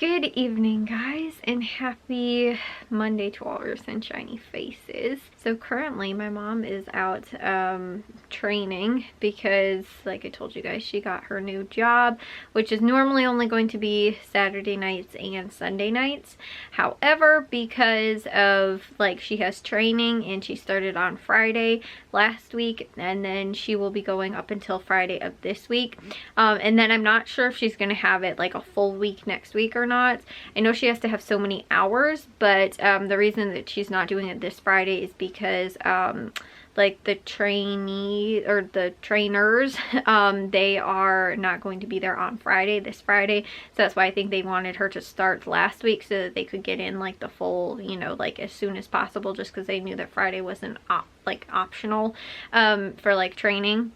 Good evening, guys, and happy Monday to all your sunshiny faces. So currently my mom is out training because, like I told you guys, she got her new job, which is normally only going to be Saturday nights and Sunday nights. However, because of she has training and she started on Friday last week, and then she will be going up until Friday of this week, and then I'm not sure if she's going to have it like a full week next week or not. I know she has to have so many hours, but the reason that she's not doing it this Friday is because the trainee or the trainers, they are not going to be there on this Friday. So that's why I think they wanted her to start last week so that they could get in the full, as soon as possible, just because they knew that Friday wasn't optional for training.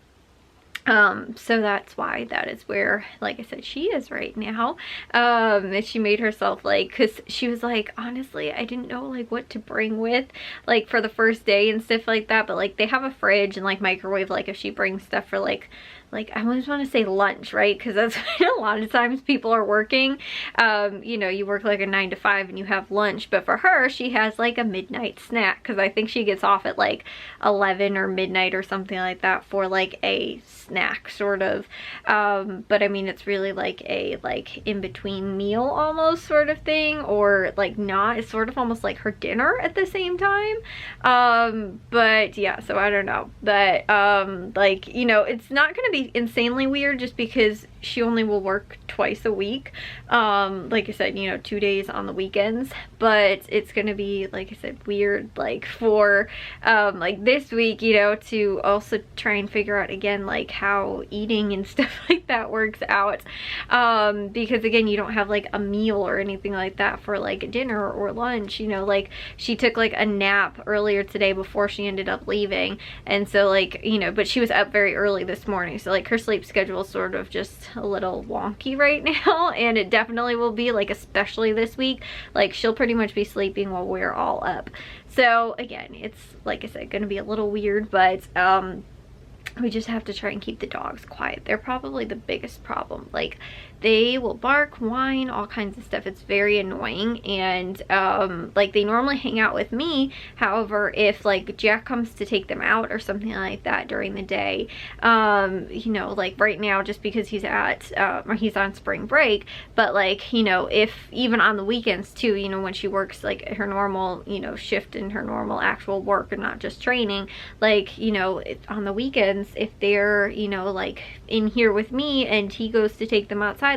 So that's why that is where, like I said, she is right now. And she made herself cause she was honestly, I didn't know what to bring with for the first day and stuff like that, but they have a fridge and microwave, if she brings stuff for I always want to say lunch, right? Because that's when a lot of times people are working. You work a 9 to 5 and you have lunch, but for her, she has a midnight snack, because I think she gets off at 11 or midnight or something like that for a snack sort of. But I mean, it's really a in-between meal almost sort of thing, or not. It's sort of almost like her dinner at the same time. But yeah, so I don't know, but it's not gonna be insanely weird just because she only will work twice a week, like I said, 2 days on the weekends, but it's gonna be, like I said, weird for this week, to also try and figure out again how eating and stuff like that works out, because again, you don't have a meal or anything like that for dinner or lunch. She took a nap earlier today before she ended up leaving, and so but she was up very early this morning, so her sleep schedule is sort of just a little wonky right now, and it definitely will be especially this week, she'll pretty much be sleeping while we're all up. So again, it's like I said, gonna be a little weird, but we just have to try and keep the dogs quiet. They're probably the biggest problem. They will bark, whine, all kinds of stuff. It's very annoying, and they normally hang out with me. However, if Jack comes to take them out or something like that during the day, right now, just because he's he's on spring break, but if even on the weekends too, when she works her normal shift in her normal actual work and not just training, on the weekends, if they're in here with me and he goes to take them outside,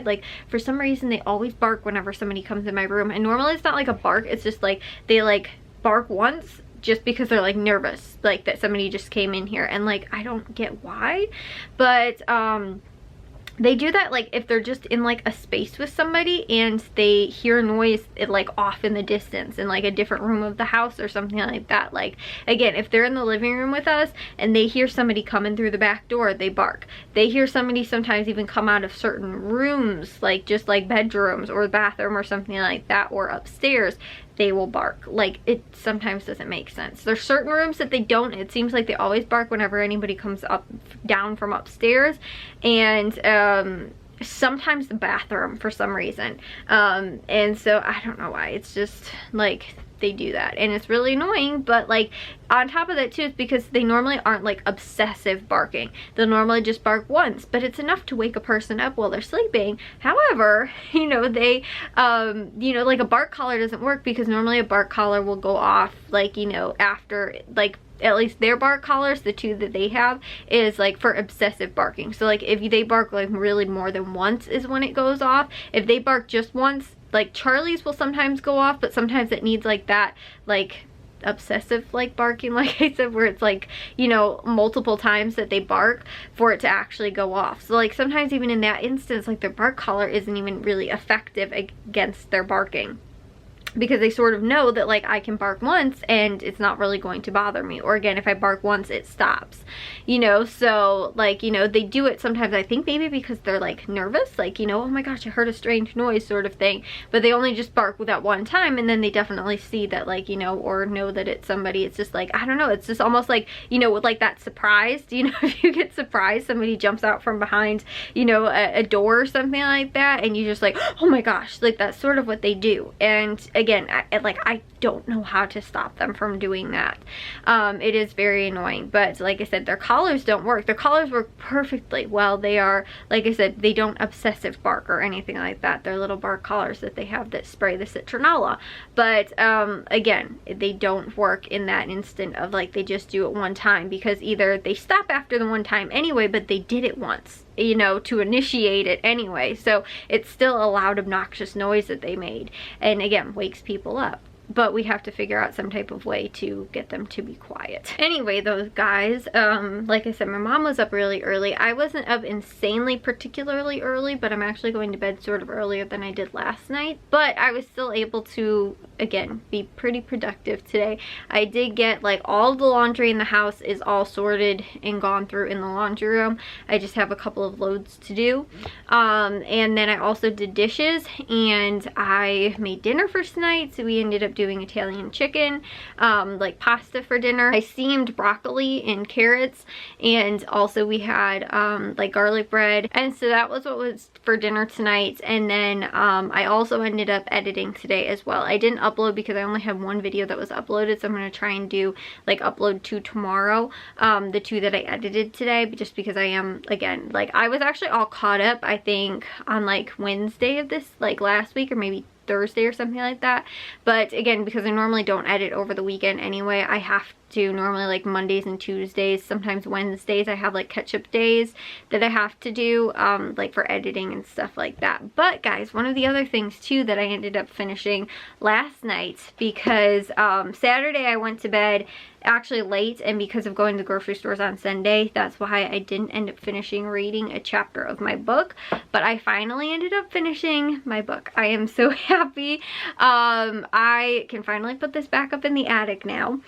for some reason they always bark whenever somebody comes in my room, and normally it's not a bark, it's just they bark once just because they're nervous that somebody just came in here, and I don't get why, but they do that if they're just in a space with somebody and they hear noise off in the distance in a different room of the house or something like that. Again, if they're in the living room with us and they hear somebody coming through the back door, they bark. They hear somebody sometimes even come out of certain rooms, just bedrooms or the bathroom or something like that, or upstairs, they will bark. It sometimes doesn't make sense. There's certain rooms that they don't. It seems like they always bark whenever anybody comes down from upstairs, and sometimes the bathroom for some reason, and so I don't know why. It's just they do that, and it's really annoying. But on top of that too, it's because they normally aren't obsessive barking. They'll normally just bark once, but it's enough to wake a person up while they're sleeping. However, they a bark collar doesn't work, because normally a bark collar will go off after at least their bark collars, the two that they have, is for obsessive barking. So if they bark really more than once is when it goes off. If they bark just once, Charlie's will sometimes go off, but sometimes it needs that obsessive barking, like I said, where it's multiple times that they bark for it to actually go off. So sometimes even in that instance, their bark collar isn't even really effective against their barking, because they sort of know that like I can bark once and it's not really going to bother me, or again, if I bark once it stops, you know. So like, you know, they do it sometimes, I think maybe because they're like nervous, like, you know, oh my gosh, I heard a strange noise sort of thing, but they only just bark with that one time, and then they definitely see that, like, you know, or know that it's somebody. It's just like, I don't know, it's just almost like, you know, with like that surprised, you know, if you get surprised, somebody jumps out from behind, you know, a door or something like that, and you just like, oh my gosh, like that's sort of what they do. And again, I don't know how to stop them from doing that. It is very annoying, but like I said, their collars don't work. Their collars work perfectly well. They are, like I said, they don't obsessive bark or anything like that. They're little bark collars that they have that spray the citronella. But again, they don't work in that instant of like they just do it one time, because either they stop after the one time anyway, but they did it once, you know, to initiate it anyway. So it's still a loud, obnoxious noise that they made, and again, wakes people up. But we have to figure out some type of way to get them to be quiet. Anyway, those guys, like I said, my mom was up really early. I wasn't up insanely particularly early, but I'm actually going to bed sort of earlier than I did last night. But I was still able to, again, be pretty productive today. I did get, like, all the laundry in the house is all sorted and gone through in the laundry room. I just have a couple of loads to do. And then I also did dishes, and I made dinner for tonight, so we ended up doing Italian chicken, like pasta for dinner. I steamed broccoli and carrots, and also we had like garlic bread, and so that was what was for dinner tonight. And then I also ended up editing today as well. I didn't upload because I only had one video that was uploaded, so I'm going to try and do like upload 2 tomorrow, the 2 that I edited today, but just because I am, again, like I was actually all caught up, I think on like Wednesday of this, like last week, or maybe Thursday or something like that. But again, because I normally don't edit over the weekend anyway, I have to normally like Mondays and Tuesdays, sometimes Wednesdays, I have like catch-up days that I have to do like for editing and stuff like that. But guys, one of the other things too that I ended up finishing last night, because Saturday I went to bed actually late, and because of going to the grocery stores on Sunday, that's why I didn't end up finishing reading a chapter of my book. But I finally ended up finishing my book. I am so happy. I can finally put this back up in the attic now,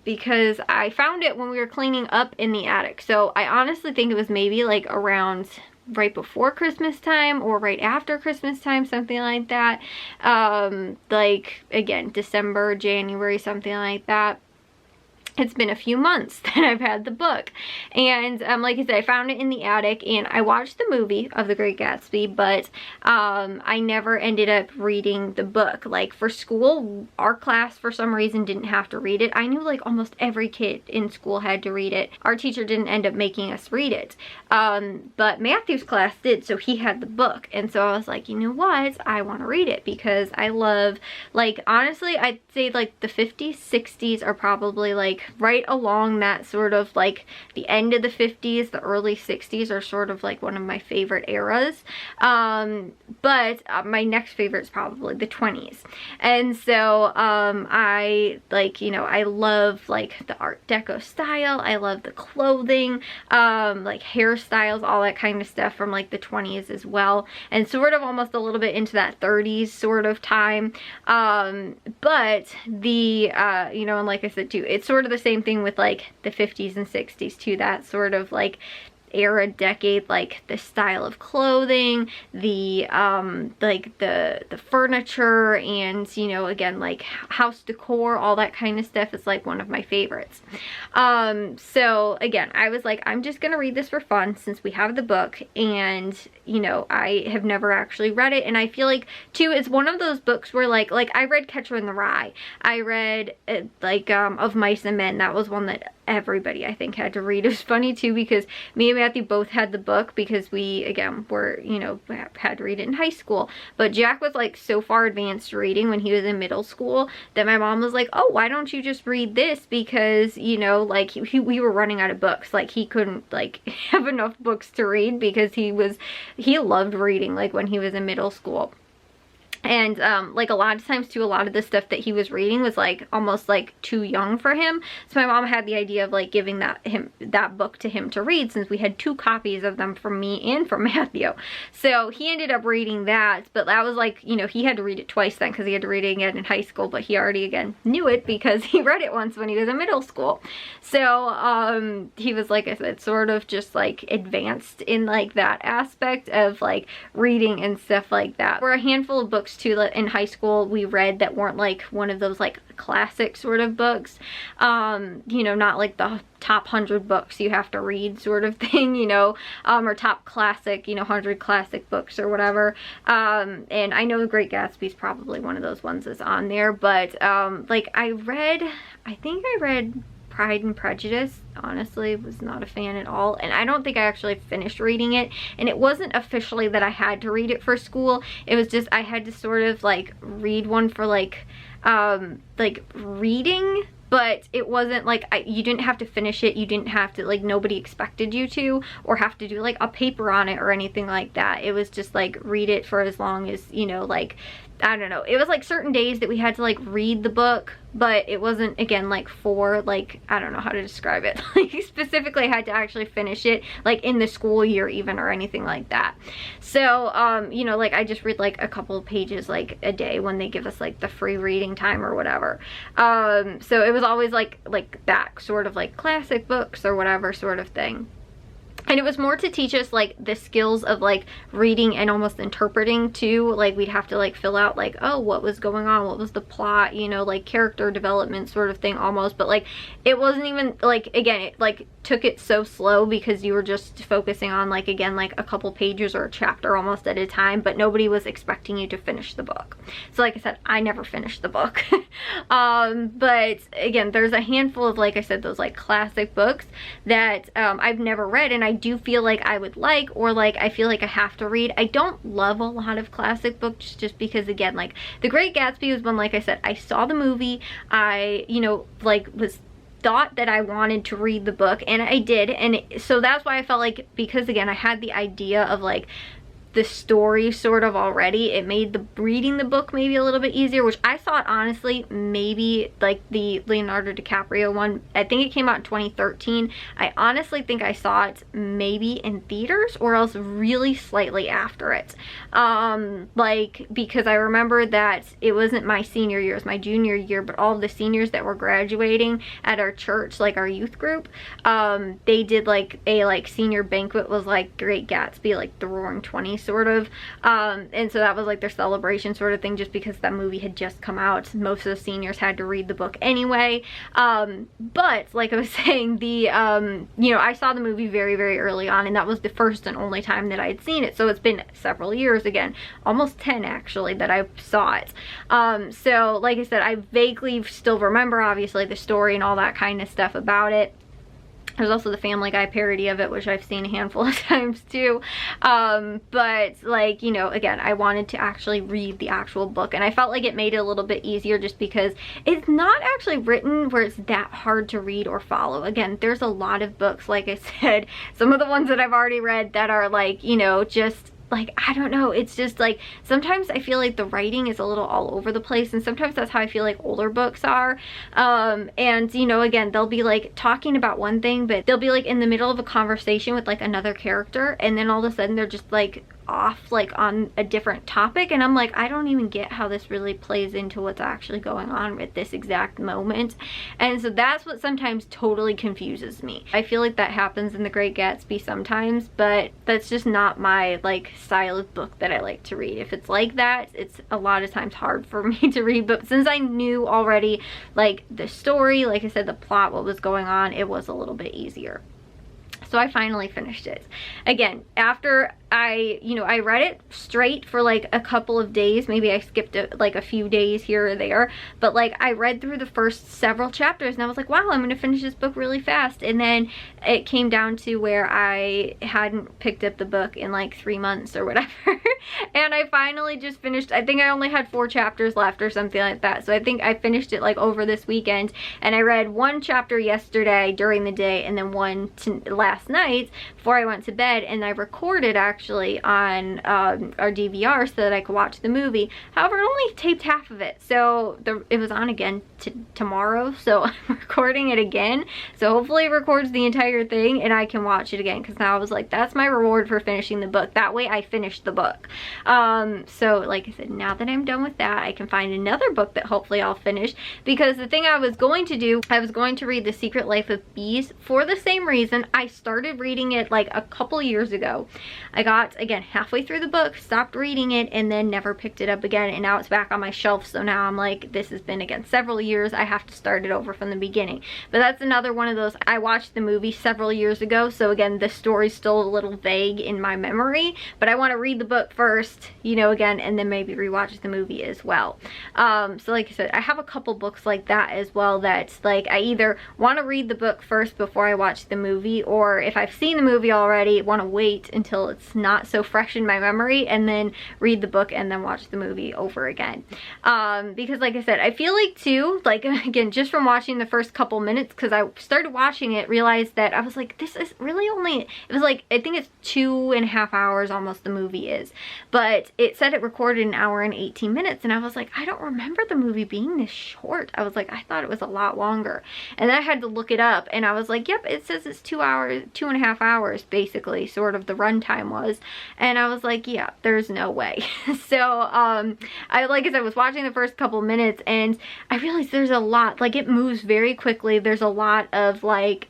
because I found it when we were cleaning up in the attic. So I honestly think it was maybe like around right before Christmas time or right after Christmas time, something like that. Like again, December, January, something like that. It's been a few months that I've had the book, and like I said, I found it in the attic, and I watched the movie of The Great Gatsby, but I never ended up reading the book. Like for school, our class for some reason didn't have to read it. I knew like almost every kid in school had to read it. Our teacher didn't end up making us read it, but Matthew's class did, so he had the book, and so I was like, you know what, I want to read it, because I love, like, honestly, I'd say like the 50s, 60s are probably like right along that sort of like the end of the 50s, the early 60s are sort of like one of my favorite eras. But my next favorite is probably the 20s. And so I like, you know, I love like the Art Deco style. I love the clothing, like hairstyles, all that kind of stuff from like the 20s as well. And sort of almost a little bit into that 30s sort of time. But the, you know, and like I said too, it's sort of the same thing with like the 50s and 60s too, that sort of like era, decade, like the style of clothing, the like the furniture, and you know, again, like house decor, all that kind of stuff is like one of my favorites. So again, I was like, I'm just gonna read this for fun since we have the book, and you know, I have never actually read it, and I feel like too, it's one of those books where like I read Catcher in the Rye, I read like Of Mice and Men. That was one that everybody I think had to read. It was funny too because me and Matthew both had the book because we, again, were, you know, had to read it in high school. But Jack was like so far advanced reading when he was in middle school that my mom was like, oh, why don't you just read this, because, you know, like we were running out of books. Like he couldn't like have enough books to read because he loved reading like when he was in middle school. And like a lot of times too, a lot of the stuff that he was reading was like almost like too young for him. So my mom had the idea of like giving that book to him to read, since we had 2 copies of them from me and from Matthew. So he ended up reading that, but that was like, you know, he had to read it twice then because he had to read it again in high school, but he already again knew it because he read it once when he was in middle school. So he was, like I said, sort of just like advanced in like that aspect of like reading and stuff like that. There were a handful of books too that in high school we read that weren't like one of those like classic sort of books, you know, not like the top 100 books you have to read sort of thing, you know, or top classic, you know, 100 classic books or whatever. And I know The Great Gatsby is probably one of those ones that's on there, but like I think I read Pride and Prejudice. Honestly, was not a fan at all, and I don't think I actually finished reading it. And it wasn't officially that I had to read it for school, it was just I had to sort of like read one for like reading, but it wasn't like you didn't have to finish it, you didn't have to, like, nobody expected you to or have to do like a paper on it or anything like that. It was just like read it for as long as, you know, like I don't know, it was like certain days that we had to like read the book, but it wasn't, again, like for like, I don't know how to describe it, like specifically I had to actually finish it like in the school year even or anything like that. So you know, like I just read like a couple of pages like a day when they give us like the free reading time or whatever. So it was always like that sort of like classic books or whatever sort of thing. And it was more to teach us like the skills of like reading and almost interpreting too. Like we'd have to like fill out like, oh, what was going on, what was the plot, you know, like character development sort of thing almost. But like it wasn't even like, again, it like took it so slow because you were just focusing on like, again, like a couple pages or a chapter almost at a time, but nobody was expecting you to finish the book. So like I said, I never finished the book. But again, there's a handful of, like I said, those like classic books that I've never read and I do feel like I would like, or like I feel like I have to read. I don't love a lot of classic books just because, again, like The Great Gatsby was one, like I said, I saw the movie, I, you know, like thought that I wanted to read the book, and I did, and so that's why I felt like, because again I had the idea of like the story sort of already, it made the reading the book maybe a little bit easier, which I thought honestly maybe like the Leonardo DiCaprio one, I think it came out in 2013. I honestly think I saw it maybe in theaters or else really slightly after it, like because I remember that it wasn't my senior year, it was my junior year, but all of the seniors that were graduating at our church, like our youth group, they did like a like senior banquet, was like Great Gatsby, like the Roaring 20s sort of, and so that was like their celebration sort of thing, just because that movie had just come out. Most of the seniors had to read the book anyway, but like I was saying, the you know, I saw the movie very, very early on, and that was the first and only time that I had seen it, so it's been several years, again almost 10 actually, that I saw it. So like I said, I vaguely still remember obviously the story and all that kind of stuff about it. There's also the Family Guy parody of it, which I've seen a handful of times too. But like, you know, again, I wanted to actually read the actual book, and I felt like it made it a little bit easier just because it's not actually written where it's that hard to read or follow. Again, there's a lot of books, like I said, some of the ones that I've already read that are like, you know, just like, I don't know, it's just like sometimes I feel like the writing is a little all over the place, and sometimes that's how I feel like older books are. And you know, again, they'll be like talking about one thing, but they'll be like in the middle of a conversation with like another character, and then all of a sudden they're just like off like on a different topic, and I'm like, I don't even get how this really plays into what's actually going on at this exact moment. And so that's what sometimes totally confuses me. I feel like that happens in The Great Gatsby sometimes, but that's just not my like style of book that I like to read. If it's like that, it's a lot of times hard for me to read, but since I knew already like the story, like I said, the plot, what was going on, it was a little bit easier. So I finally finished it. Again, after I read it straight for like a couple of days. Maybe I skipped like a few days here or there, but like I read through the first several chapters and I was like, wow, I'm gonna finish this book really fast. And then it came down to where I hadn't picked up the book in like 3 months or whatever. And I finally just finished, I think I only had 4 chapters left or something like that. So I think I finished it like over this weekend, and I read 1 chapter yesterday during the day and then 1 last night before I went to bed, and I recorded actually actually on our DVR so that I could watch the movie. However, it only taped half of it, so it was on again tomorrow, so I'm recording it again. So hopefully it records the entire thing and I can watch it again, because now I was like, that's my reward for finishing the book. That way I finished the book. So like I said, now that I'm done with that, I can find another book that hopefully I'll finish, because the thing I was going to do, I was going to read The Secret Life of Bees for the same reason. I started reading it like a couple years ago. I got, again, halfway through the book, stopped reading it, and then never picked it up again, and now it's back on my shelf. So now I'm like, this has been, again, several years. I have to start it over from the beginning. But that's another one of those, I watched the movie several years ago, so again, the story's still a little vague in my memory, but I want to read the book first, you know, again, and then maybe rewatch the movie as well. So like I said, I have a couple books like that as well, that's like, I either want to read the book first before I watch the movie, or if I've seen the movie already, want to wait until it's not so fresh in my memory and then read the book and then watch the movie over again. Because like I said, I feel like too, like again, just from watching the first couple minutes, because I started watching it, realized that I was like, this is really only, it was like, I think it's 2.5 hours almost the movie is, but it said it recorded 1 hour and 18 minutes, and I was like, I don't remember the movie being this short. I was like, I thought it was a lot longer, and then I had to look it up, and I was like, yep, it says it's 2 hours, 2.5 hours basically, sort of the runtime was, and I was like, yeah, there's no way. So I, like I said, was watching the first couple minutes, and I realized there's a lot, like it moves very quickly. There's a lot of like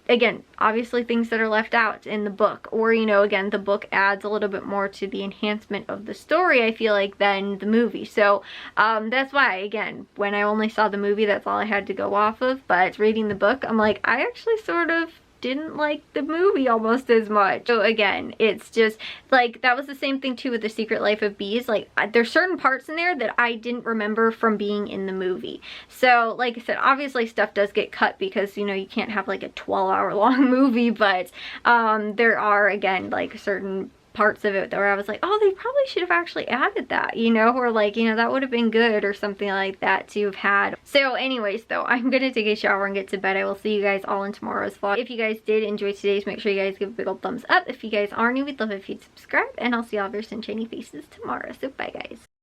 again, obviously things that are left out in the book, or you know, again, the book adds a little bit more to the enhancement of the story, I feel like, than the movie. So that's why, again, when I only saw the movie, that's all I had to go off of. But reading the book, I'm like, I actually sort of didn't like the movie almost as much. So again, it's just like, that was the same thing too with The Secret Life of Bees. Like there's certain parts in there that I didn't remember from being in the movie. So like I said, obviously stuff does get cut, because you know, you can't have like a 12-hour long movie, but there are, again, like certain parts of it where I was like, oh, they probably should have actually added that, you know, or like, you know, that would have been good, or something like that to have had. So anyways, though, I'm gonna take a shower and get to bed. I will see you guys all in tomorrow's vlog. If you guys did enjoy today's, make sure you guys give a big old thumbs up. If you guys are new, we'd love if you'd subscribe, and I'll see all of your sunshiny faces tomorrow. So bye, guys.